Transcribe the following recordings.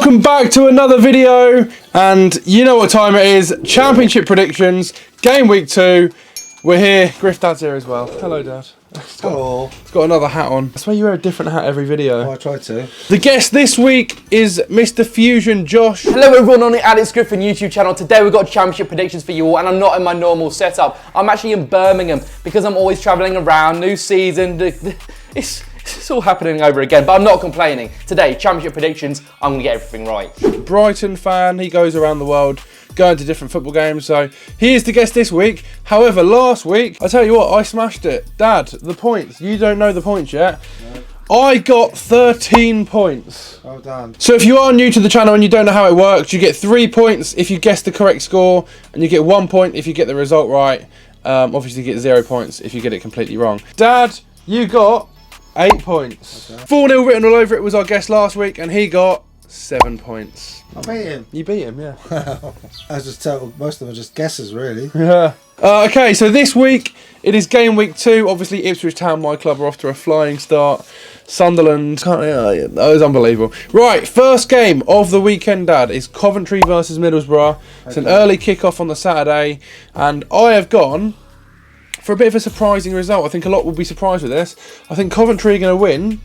Welcome back to another video, and you know what time it is. Championship predictions, game week 2. We're here. Griff Dad's here as well. Hello, Dad. Hello. He's got another hat on. I swear you wear a different hat every video. Oh, I try to. The guest this week is Mr. Fusion Josh. Hello everyone on the Alex Griffin YouTube channel. Today we've got championship predictions for you all, and I'm not in my normal setup. I'm actually in Birmingham because I'm always travelling around. New season. It's all happening over again, but I'm not complaining. Today, championship predictions, I'm going to get everything right. Brighton fan, he goes around the world going to different football games, so he is the guest this week. However, last week, I tell you what, I smashed it. Dad, the points, you don't know the points yet. No. I got 13 points. Well done. So if you are new to the channel and you don't know how it works, you get 3 points if you guess the correct score, and you get 1 point if you get the result right. Obviously you get 0 points if you get it completely wrong. Dad, you got 8 points. Okay. 4-0 written all over it was our guest last week, and he got 7 points. I beat him. You beat him, yeah. I just tell most of them are just guesses, really. Yeah. Okay, so this week it is game week 2. Obviously, Ipswich Town, my club, are off to a flying start. Sunderland, that was unbelievable. Right, first game of the weekend, Dad, is Coventry versus Middlesbrough. It's an early kick-off on the Saturday, and I have gone for a bit of a surprising result. I think a lot will be surprised with this. I think Coventry are going to win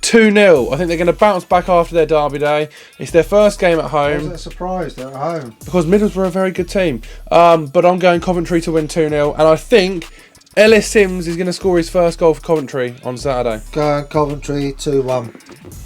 2-0. I think they're going to bounce back after their derby day. It's their first game at home. I was surprised they're at home. Because Middlesbrough are a very good team. But I'm going Coventry to win 2-0. And I think Ellis Sims is going to score his first goal for Coventry on Saturday. Going Coventry 2-1.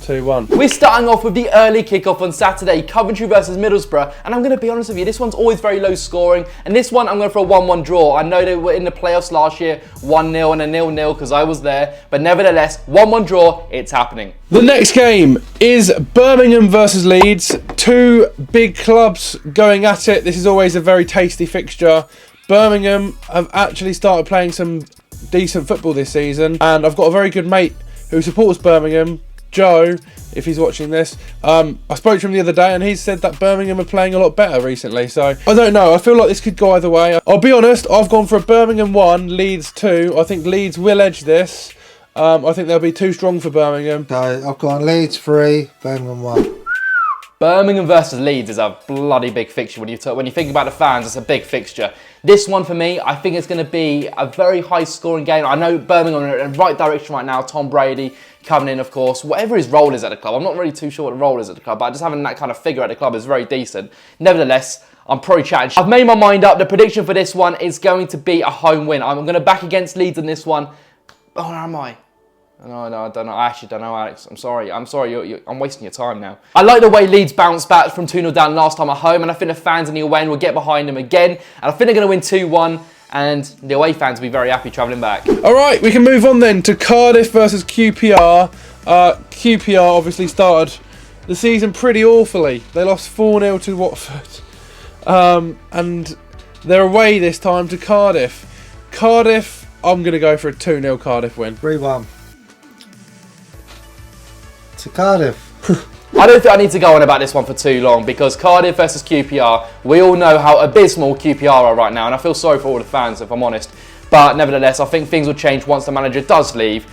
2-1. We're starting off with the early kickoff on Saturday, Coventry versus Middlesbrough, and I'm going to be honest with you, this one's always very low scoring, and this one I'm going for a 1-1 draw. I know they were in the playoffs last year, 1-0 and a 0-0 because I was there, but nevertheless, 1-1 draw, it's happening. The next game is Birmingham versus Leeds. Two big clubs going at it. This is always a very tasty fixture. Birmingham have actually started playing some decent football this season, and I've got a very good mate who supports Birmingham, Joe, if he's watching this. I spoke to him the other day and he said that Birmingham are playing a lot better recently, so I don't know, I feel like this could go either way. I'll be honest, I've gone for a Birmingham 1, Leeds 2. I think Leeds will edge this. I think they'll be too strong for Birmingham. Okay, I've gone Leeds 3, Birmingham 1. Birmingham versus Leeds is a bloody big fixture. When you think about the fans, it's a big fixture. This one for me, I think it's going to be a very high scoring game. I know Birmingham are in the right direction right now. Tom Brady coming in, of course. Whatever his role is at the club, I'm not really too sure what the role is at the club, but just having that kind of figure at the club is very decent. Nevertheless, I'm probably chatting. I've made my mind up. The prediction for this one is going to be a home win. I'm going to back against Leeds in this one. Oh, where am I? No, I don't know. I actually don't know, Alex. I'm sorry. I'm wasting your time now. I like the way Leeds bounced back from 2-0 down last time at home, and I think the fans in the away end will get behind them again. And I think they're going to win 2-1, and the away fans will be very happy travelling back. All right, we can move on then to Cardiff versus QPR. QPR obviously started the season pretty awfully. They lost 4-0 to Watford. And they're away this time to Cardiff. Cardiff, I'm going to go for a 2-0 Cardiff win. 3-1. To Cardiff. I don't think I need to go on about this one for too long, because Cardiff versus QPR, we all know how abysmal QPR are right now, and I feel sorry for all the fans, if I'm honest. But nevertheless, I think things will change once the manager does leave.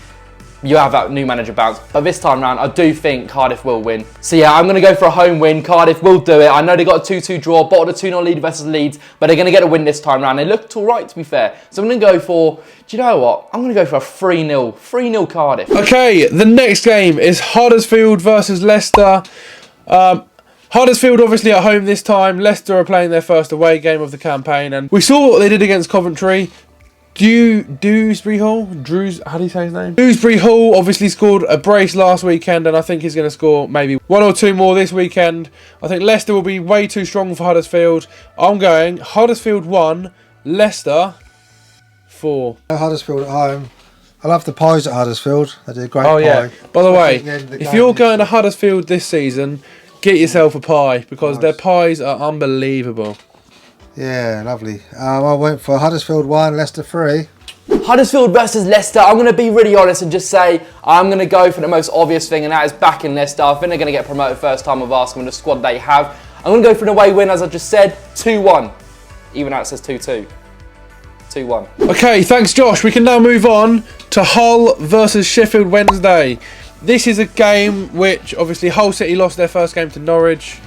You have that new manager bounce. But this time round, I do think Cardiff will win. So yeah, I'm going to go for a home win. Cardiff will do it. I know they got a 2-2 draw, bottled a 2-0 lead versus Leeds, but they're going to get a win this time round. They looked all right, to be fair. So I'm going to go for, do you know what? I'm going to go for a 3-0. 3-0 Cardiff. Okay, the next game is Huddersfield versus Leicester. Huddersfield obviously at home this time. Leicester are playing their first away game of the campaign, and we saw what they did against Coventry. Dewsbury Hall? How do you say his name? Dewsbury Hall obviously scored a brace last weekend, and I think he's going to score maybe 1 or 2 more this weekend. I think Leicester will be way too strong for Huddersfield. I'm going Huddersfield 1, Leicester 4. Huddersfield at home. I love the pies at Huddersfield. They do a great pie. Oh yeah, by the way, if you're going to Huddersfield this season, get yourself a pie, because their pies are unbelievable. Yeah, lovely. I went for Huddersfield 1, Leicester 3. Huddersfield versus Leicester. I'm going to be really honest and just say I'm going to go for the most obvious thing, and that is backing Leicester. I think they're going to get promoted first time of asking with the squad they have. I'm going to go for an away win, as I just said, 2-1. Even though it says 2-2. 2-1. Okay, thanks Josh. We can now move on to Hull versus Sheffield Wednesday. This is a game which, obviously, Hull City lost their first game to Norwich.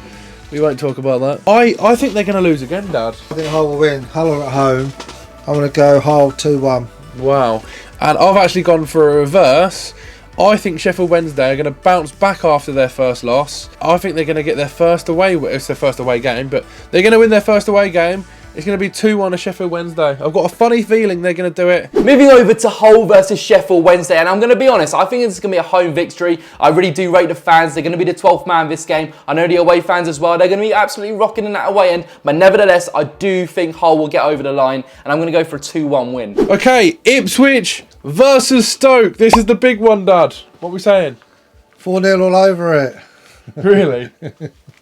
We won't talk about that. I think they're going to lose again, Dad. I think Hull will win. Hull are at home. I'm going to go Hull 2-1. Wow. And I've actually gone for a reverse. I think Sheffield Wednesday are going to bounce back after their first loss. I think they're going to get their first away. It's their first away game, but they're going to win their first away game. It's going to be 2-1 to Sheffield Wednesday. I've got a funny feeling they're going to do it. Moving over to Hull versus Sheffield Wednesday, and I'm going to be honest, I think this is going to be a home victory. I really do rate the fans. They're going to be the 12th man this game. I know the away fans as well. They're going to be absolutely rocking in that away end, but nevertheless, I do think Hull will get over the line, and I'm going to go for a 2-1 win. Okay, Ipswich versus Stoke. This is the big one, Dad. What are we saying? 4-0 all over it. Really?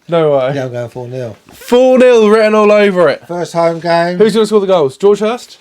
No way. Yeah, I'm going 4-0. 4-0 written all over it. First home game. Who's going to score the goals? George Hurst?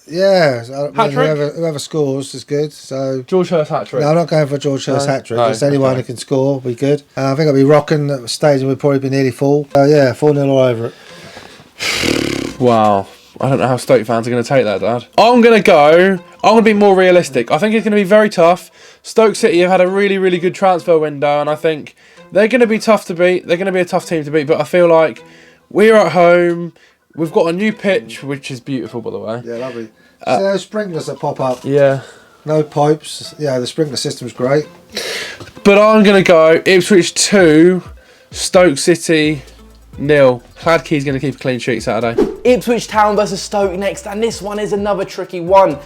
Yeah. Hat-trick? Whoever scores is good. So George Hurst hat-trick. No, I'm not going for George Hurst hat-trick. No, Just anyone who can score will be good. I think I'll be rocking. At the stadium would probably be nearly full. Yeah, 4-0 all over it. Wow. I don't know how Stoke fans are going to take that, Dad. I'm going to be more realistic. I think it's going to be very tough. Stoke City have had a really, really good transfer window, and I think they're going to be tough to beat. They're going to be a tough team to beat, but I feel like we're at home. We've got a new pitch, which is beautiful, by the way. Yeah, lovely. So those sprinklers that pop up. Yeah. No pipes. Yeah, the sprinkler system's great. But I'm going to go Ipswich 2, Stoke City 0. Hladkey's going to keep a clean sheet Saturday. Ipswich Town versus Stoke next, and this one is another tricky one.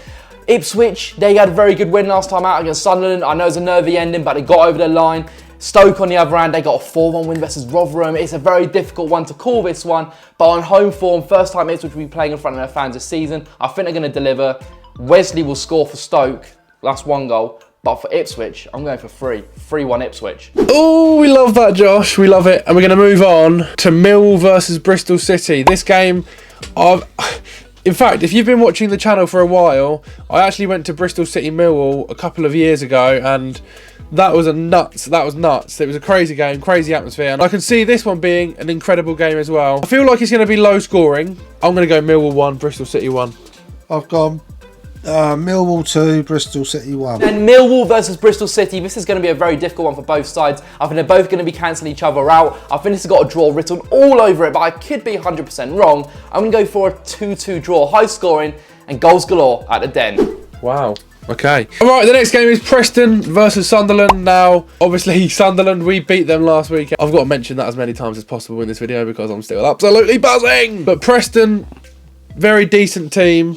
Ipswich, they had a very good win last time out against Sunderland. I know it's a nervy ending, but they got over the line. Stoke, on the other hand, they got a 4-1 win versus Rotherham. It's a very difficult one to call, this one, but on home form, first time Ipswich will be playing in front of their fans this season. I think they're going to deliver. Wesley will score for Stoke. That's 1 goal. But for Ipswich, I'm going for 3. 3-1 Ipswich. Oh, we love that, Josh. We love it. And we're going to move on to Millwall versus Bristol City. This game, in fact, if you've been watching the channel for a while, I actually went to Bristol City Millwall a couple of years ago, and that was nuts. It was a crazy game, crazy atmosphere. And I can see this one being an incredible game as well. I feel like it's going to be low scoring. I'm going to go Millwall 1, Bristol City 1. I've gone Millwall 2, Bristol City 1. And Millwall versus Bristol City, this is going to be a very difficult one for both sides. I think they're both going to be cancelling each other out. I think this has got a draw written all over it, but I could be 100% wrong. I'm going to go for a 2-2 draw, high scoring and goals galore at the Den. Wow. Okay. All right, the next game is Preston versus Sunderland. Now, obviously, Sunderland, we beat them last week. I've got to mention that as many times as possible in this video because I'm still absolutely buzzing. But Preston, very decent team.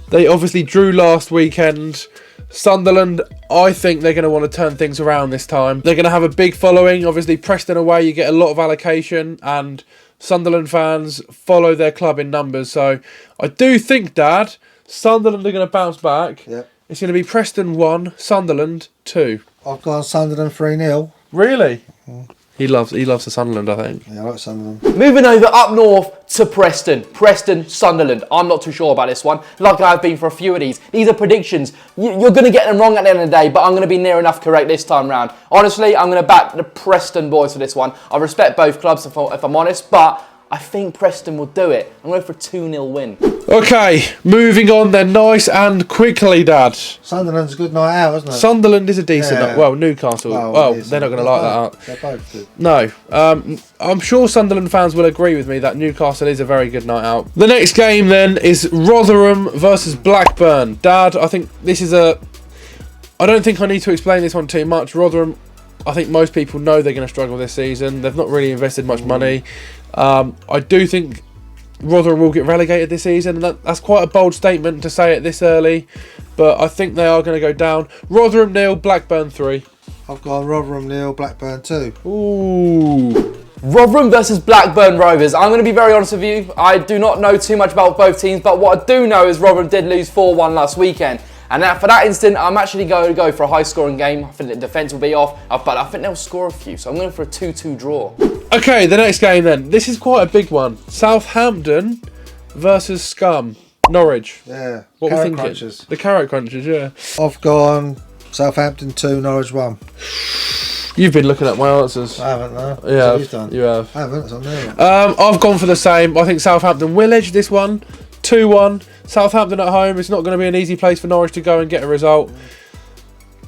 They obviously drew last weekend. Sunderland, I think they're going to want to turn things around this time. They're going to have a big following. Obviously, Preston away, you get a lot of allocation, and Sunderland fans follow their club in numbers. So I do think, Dad, Sunderland are going to bounce back. Yep. It's going to be Preston 1, Sunderland 2. I've gone Sunderland 3-0. Really? He loves the Sunderland, I think. Yeah, I like Sunderland. Moving over up north to Preston. Preston, Sunderland. I'm not too sure about this one, like I've been for a few of these. These are predictions. You're going to get them wrong at the end of the day, but I'm going to be near enough correct this time round. Honestly, I'm going to back the Preston boys for this one. I respect both clubs if I'm honest, but I think Preston will do it. I'm going for a 2-0 win. Okay, moving on then, nice and quickly, Dad. Sunderland's a good night out, isn't it? Sunderland is a decent Yeah. night. Well, Newcastle. Well, they're not going to like that out. They're both good. No. I'm sure Sunderland fans will agree with me that Newcastle is a very good night out. The next game then is Rotherham versus Blackburn. Dad, I think this is I don't think I need to explain this one too much. Rotherham, I think most people know they're going to struggle this season. They've not really invested much money. I do think Rotherham will get relegated this season, and that's quite a bold statement to say it this early, but I think they are going to go down. Rotherham 0, Blackburn 3. I've gone Rotherham 0, Blackburn 2. Ooh. Rotherham versus Blackburn Rovers. I'm going to be very honest with you. I do not know too much about both teams, but what I do know is Rotherham did lose 4-1 last weekend. And for that instant, I'm actually going to go for a high-scoring game. I think the defence will be off, but I think they'll score a few. So I'm going for a 2-2 draw. Okay, the next game then. This is quite a big one. Southampton versus Scum. Norwich. Yeah. What we Carrot thinking? crunchers. The Carrot Crunchers, yeah. I've gone Southampton 2, Norwich 1. You've been looking at my answers. I haven't, no. Yeah, You've done. you have. I haven't, it's on there. I've gone for the same. I think Southampton will edge this one. 2-1. Southampton at home. It's not going to be an easy place for Norwich to go and get a result.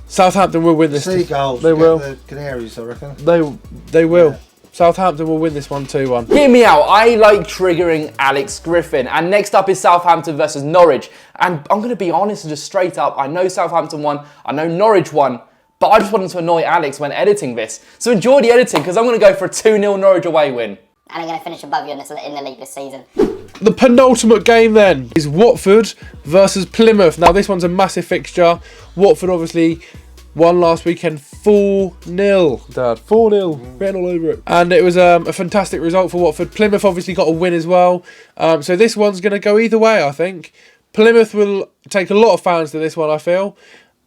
Southampton will win this. Seagulls. They will. The Canaries, I reckon. They will. Yeah. Southampton will win this one 2-1. Hear me out, I like triggering Alex Griffin. And next up is Southampton versus Norwich. And I'm going to be honest and just straight up, I know Southampton won, I know Norwich won, but I just wanted to annoy Alex when editing this. So enjoy the editing, because I'm going to go for a 2-0 Norwich away win. And I'm going to finish above you in the league this season. The penultimate game then is Watford versus Plymouth. Now this one's a massive fixture. Watford obviously won last weekend 4-0. Dad, 4-0. Written all over it. And it was a fantastic result for Watford. Plymouth obviously got a win as well. So this one's going to go either way, I think. Plymouth will take a lot of fans to this one, I feel.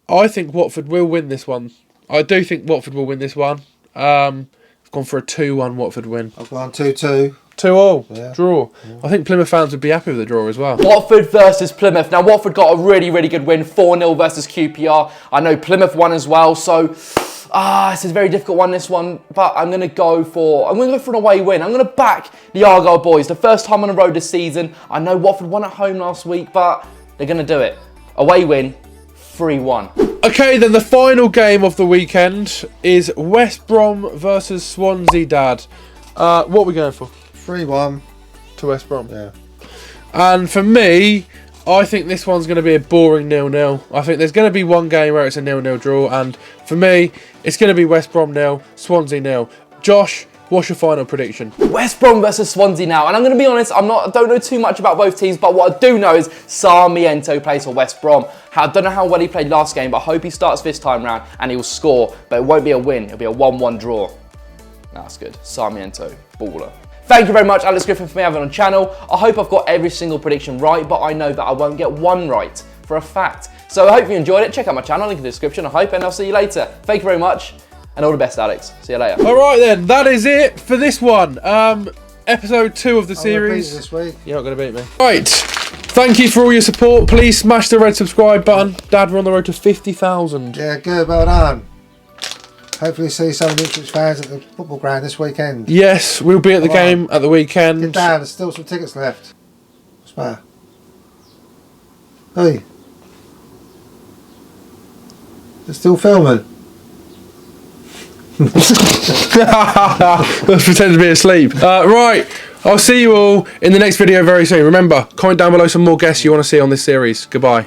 I think Watford will win this one. I do think Watford will win this one. I've gone for a 2-1 Watford win. I've gone 2-2. 2-all. Yeah. Draw. I think Plymouth fans would be happy with the draw as well. Watford versus Plymouth. Now Watford got a really, really good win, 4-0 versus QPR. I know Plymouth won as well, so this is a very difficult one, this one. But I'm gonna go for an away win. I'm gonna back the Argyle boys. The first time on the road this season. I know Watford won at home last week, but they're gonna do it. Away win, 3-1. Okay, then the final game of the weekend is West Brom versus Swansea, Dad. What are we going for? 3-1 to West Brom. Yeah. And for me, I think this one's going to be a boring 0-0. I think there's going to be one game where it's a 0-0 draw, and for me, it's going to be West Brom 0, Swansea 0. Josh, what's your final prediction? West Brom versus Swansea now, and I'm going to be honest, I don't know too much about both teams, but what I do know is Sarmiento plays for West Brom. I don't know how well he played last game, but I hope he starts this time round and he will score, but it won't be a win, it'll be a 1-1 draw. That's good. Sarmiento, baller. Thank you very much, Alex Griffin, for me having on the channel. I hope I've got every single prediction right, but I know that I won't get one right for a fact. So I hope you enjoyed it. Check out my channel, link in the description, I hope, and I'll see you later. Thank you very much, and all the best, Alex. See you later. All right then, that is it for this one. Episode 2 of the series. This week. You're not going to beat me. Right, thank you for all your support. Please smash the red subscribe button. Dad, we're on the road to 50,000. Yeah, good. Well done. Hopefully see some of the Ipswich fans at the football ground this weekend. Yes, we'll be at the game at the weekend. Get down, there's still some tickets left. What's the matter? Hey. They're still filming. Let's pretend to be asleep. Right, I'll see you all in the next video very soon. Remember, comment down below some more guests you want to see on this series. Goodbye.